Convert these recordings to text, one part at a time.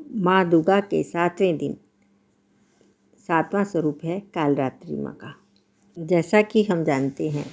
माँ दुर्गा के 7वें दिन 7वां स्वरूप है कालरात्रि माँ का। जैसा कि हम जानते हैं,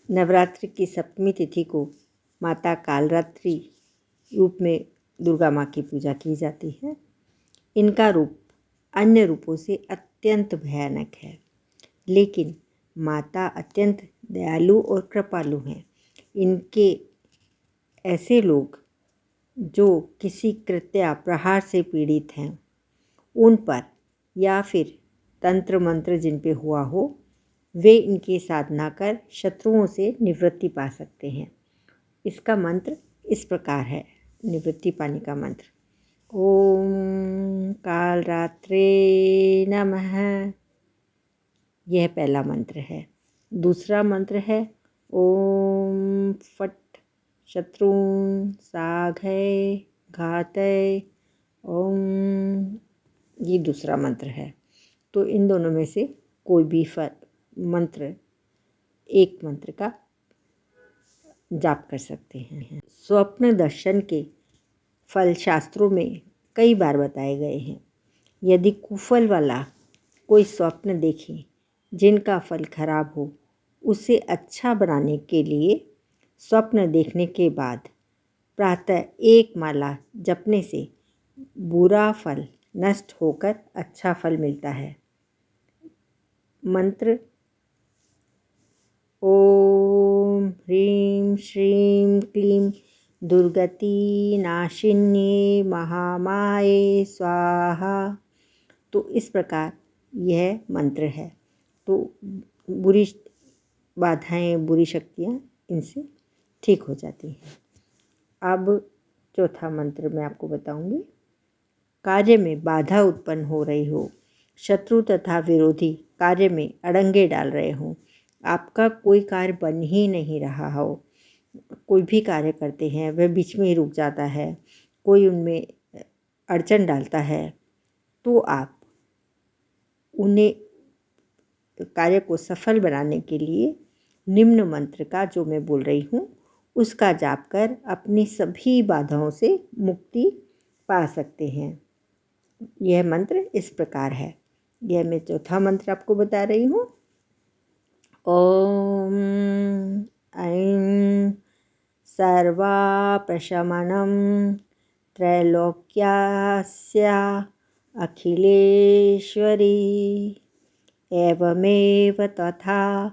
नवरात्रि की सप्तमी तिथि को माता कालरात्रि रूप में दुर्गा माँ की पूजा की जाती है। इनका रूप अन्य रूपों से अत्यंत भयानक है, लेकिन माता अत्यंत दयालु और कृपालु हैं। इनके ऐसे लोग जो किसी कृत्या प्रहार से पीड़ित हैं, उन पर या फिर तंत्र मंत्र जिन पे हुआ हो, वे इनकी साधना कर शत्रुओं से निवृत्ति पा सकते हैं। इसका मंत्र इस प्रकार है, निवृत्ति पाने का मंत्र। ओम कालरात्रे नमः। यह पहला मंत्र है। दूसरा मंत्र है ओम फट शत्रुन साघय घातय ओम। ये दूसरा मंत्र है। तो इन दोनों में से कोई भी मंत्र, एक मंत्र का जाप कर सकते हैं। स्वप्न दर्शन के फल शास्त्रों में कई बार बताए गए हैं। यदि कुफल वाला कोई स्वप्न देखे जिनका फल खराब हो, उसे अच्छा बनाने के लिए स्वप्न देखने के बाद प्रातः एक माला जपने से बुरा फल नष्ट होकर अच्छा फल मिलता है। मंत्र ओम ह्रीं श्रीं क्लीं दुर्गति नाशिन्ये महामाये स्वाहा। तो इस प्रकार यह मंत्र है। तो बुरी बाधाएं, बुरी शक्तियाँ इनसे ठीक हो जाती हैं। अब चौथा मंत्र मैं आपको बताऊंगी। कार्य में बाधा उत्पन्न हो रही हो, शत्रु तथा विरोधी कार्य में अड़ंगे डाल रहे हों, आपका कोई कार्य बन ही नहीं रहा हो, कोई भी कार्य करते हैं वह बीच में ही रुक जाता है, कोई उनमें अड़चन डालता है, तो आप उन्हें कार्य को सफल बनाने के लिए निम्न मंत्र का, जो मैं बोल रही हूँ, उसका जाप कर अपनी सभी बाधाओं से मुक्ति पा सकते हैं। यह मंत्र इस प्रकार है। यह मैं चौथा मंत्र आपको बता रही हूँ। ओम ऐं सर्वापशमनं त्रैलोक्यास्या अखिलेश्वरी एवमेव तथा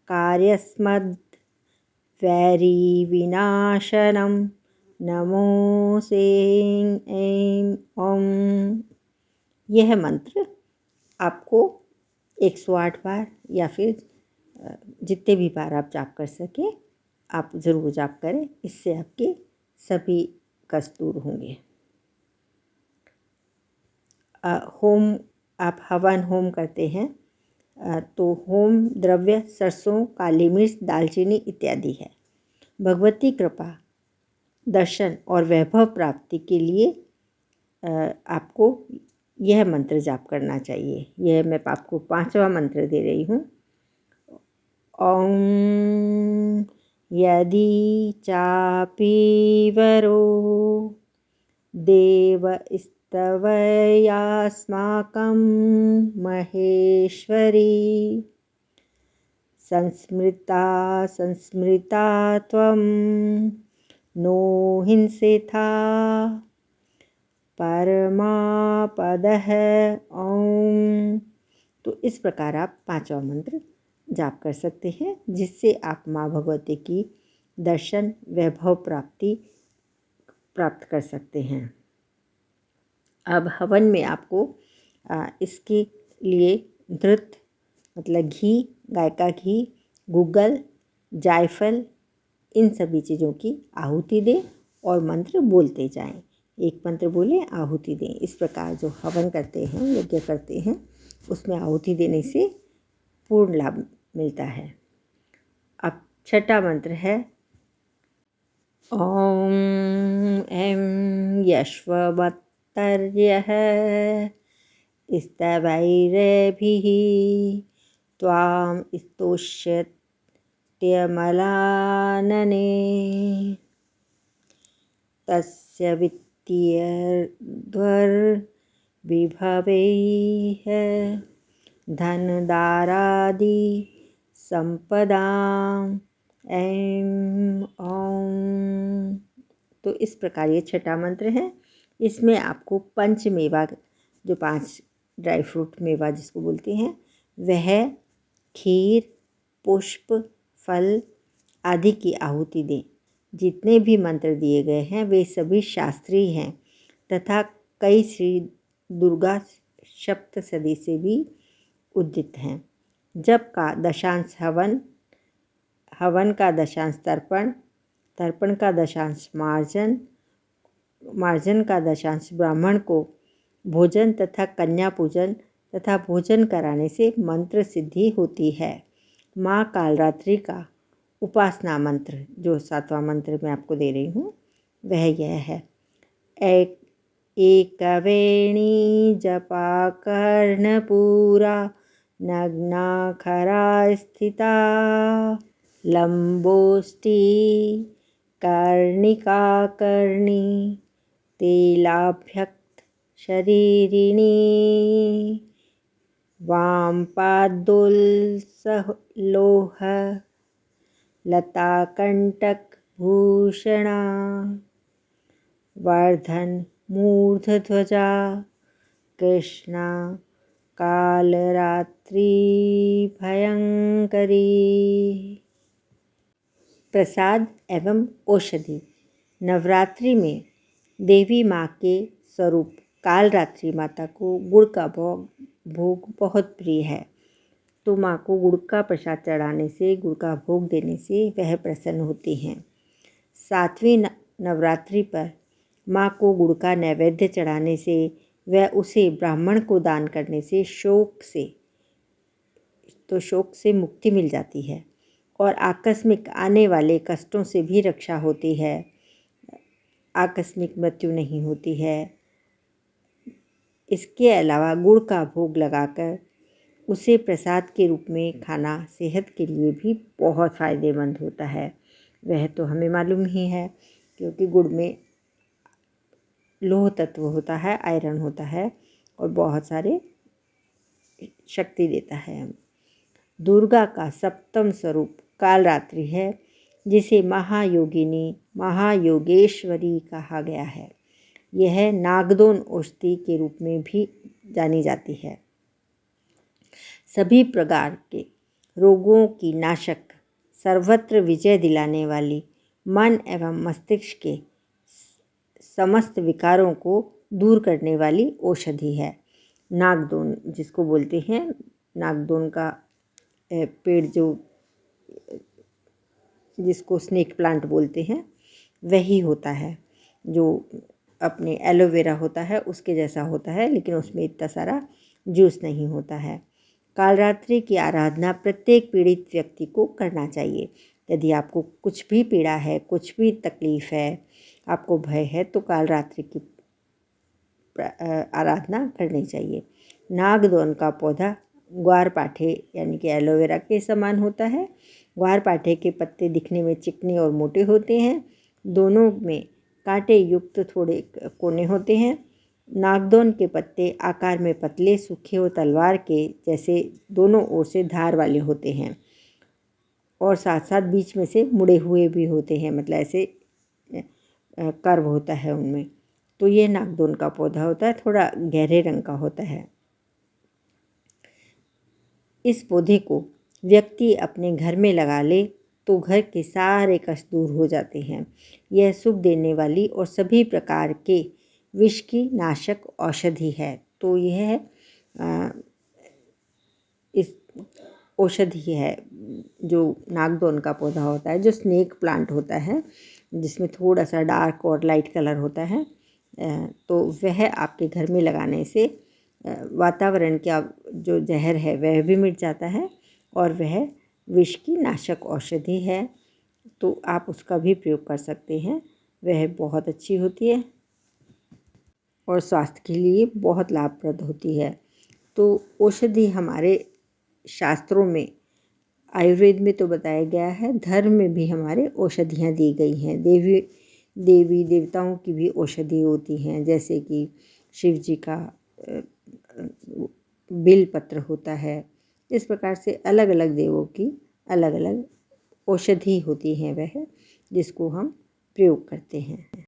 कार्यस्मद् वैरीविनाशनं नमोऽस्ते ऐं ओम। यह मंत्र आपको 108 बार या फिर जितने भी बार आप जाप कर सकें, आप ज़रूर जाप करें। इससे आपके सभी कष्ट दूर होंगे। होम, आप हवन होम करते हैं, तो होम द्रव्य सरसों, काली मिर्च, दालचीनी इत्यादि है। भगवती कृपा, दर्शन और वैभव प्राप्ति के लिए आपको यह मंत्र जाप करना चाहिए। यह मैं आपको 5वां मंत्र दे रही हूँ। ओम यदि चापि वरो देवस्तवयास्माकं महेश्वरी संस्मृता त्वं नो हिंसेथा परमापदः ओम। तो इस प्रकार आप 5वां मंत्र जाप कर सकते हैं, जिससे आप माँ भगवती की दर्शन, वैभव प्राप्त कर सकते हैं। अब हवन में आपको इसके लिए घृत मतलब घी, गाय का घी, गूगल, जायफल, इन सभी चीज़ों की आहुति दें और मंत्र बोलते जाएं। एक मंत्र बोले, आहुति दें। इस प्रकार जो हवन करते हैं, यज्ञ करते हैं, उसमें आहुति देने से पूर्ण लाभ मिलता है। अब छठा मंत्र है ओम ऐं यश्वत्तर्यः स्तवैरभिः त्वां स्तोष्यत्यमलानने तस्य वित्तमन्यते विभवैः धनदारादि संपदाम् ऐं ओम। तो इस प्रकार ये छठा मंत्र है। इसमें आपको पंच मेवा, जो 5 ड्राई फ्रूट मेवा जिसको बोलते हैं, वह खीर, पुष्प, फल आदि की आहुति दें। जितने भी मंत्र दिए गए हैं वे सभी शास्त्रीय हैं तथा कई श्री दुर्गा सप्तशती से भी उद्दित हैं। जप का दशांश हवन, हवन का दशांश तर्पण, तर्पण का दशांश मार्जन, मार्जन का दशांश ब्राह्मण को भोजन तथा कन्या पूजन तथा भोजन कराने से मंत्र सिद्धि होती है। माँ कालरात्रि का उपासना मंत्र, जो 7वां मंत्र मैं आपको दे रही हूँ, वह यह है। एकवेणी जपा कर्णपूरा नग्नाखरा स्थिता लंबोष्टी कर्णिका कर्णी तेलाभ्यक्त शरीरिणी वामपादोल्सलोह लताकंटक भूषणा वर्धन मूर्धध्वजा कृष्णा कालरात्रि भयंकरी। प्रसाद एवं औषधि। नवरात्रि में देवी माँ के स्वरूप कालरात्रि माता को गुड़ का भोग बहुत प्रिय है। तो माँ को गुड़ का प्रसाद चढ़ाने से, गुड़ का भोग देने से वह प्रसन्न होती हैं। 7वीं नवरात्रि पर माँ को गुड़ का नैवेद्य चढ़ाने से व उसे ब्राह्मण को दान करने से शोक से मुक्ति मिल जाती है और आकस्मिक आने वाले कष्टों से भी रक्षा होती है। आकस्मिक मृत्यु नहीं होती है। इसके अलावा गुड़ का भोग लगाकर उसे प्रसाद के रूप में खाना सेहत के लिए भी बहुत फ़ायदेमंद होता है। वह तो हमें मालूम ही है, क्योंकि गुड़ में लोह तत्व होता है, आयरन होता है और बहुत सारे शक्ति देता है हमें। दुर्गा का 7वां स्वरूप कालरात्रि है, जिसे महायोगिनी, महायोगेश्वरी कहा गया है। यह नागदोन औषधि के रूप में भी जानी जाती है। सभी प्रकार के रोगों की नाशक, सर्वत्र विजय दिलाने वाली, मन एवं मस्तिष्क के समस्त विकारों को दूर करने वाली औषधि है। नागदोन जिसको बोलते हैं, नागदोन का पेड़ जिसको स्नेक प्लांट बोलते हैं, वही होता है, जो अपने एलोवेरा होता है उसके जैसा होता है, लेकिन उसमें इतना सारा जूस नहीं होता है। कालरात्रि की आराधना प्रत्येक पीड़ित व्यक्ति को करना चाहिए। यदि आपको कुछ भी पीड़ा है, कुछ भी तकलीफ़ है, आपको भय है, तो कालरात्रि की आराधना करनी चाहिए। नागदोन का पौधा ग्वारपाठे यानी कि एलोवेरा के समान होता है। ग्वारपाठे के पत्ते दिखने में चिकने और मोटे होते हैं। दोनों में कांटे युक्त थोड़े कोने होते हैं। नागदोन के पत्ते आकार में पतले, सूखे और तलवार के जैसे दोनों ओर से धार वाले होते हैं और साथ साथ बीच में से मुड़े हुए भी होते हैं, मतलब ऐसे कर्व होता है उनमें। तो ये नागदोन का पौधा होता है, थोड़ा गहरे रंग का होता है। इस पौधे को व्यक्ति अपने घर में लगा ले तो घर के सारे कष्ट दूर हो जाते हैं। यह सुख देने वाली और सभी प्रकार के विष की नाशक औषधि है। तो यह इस औषधि है जो नागदोन का पौधा होता है, जो स्नेक प्लांट होता है, जिसमें थोड़ा सा डार्क और लाइट कलर होता है। तो वह आपके घर में लगाने से वातावरण का जो जहर है वह भी मिट जाता है और वह विष की नाशक औषधि है। तो आप उसका भी प्रयोग कर सकते हैं। वह बहुत अच्छी होती है और स्वास्थ्य के लिए बहुत लाभप्रद होती है। तो औषधि हमारे शास्त्रों में, आयुर्वेद में तो बताया गया है, धर्म में भी हमारे औषधियाँ दी गई हैं। देवी देवताओं की भी औषधि होती हैं, जैसे कि शिव जी का बिल पत्र होता है। इस प्रकार से अलग अलग देवों की अलग अलग औषधि होती हैं वह, जिसको हम प्रयोग करते हैं।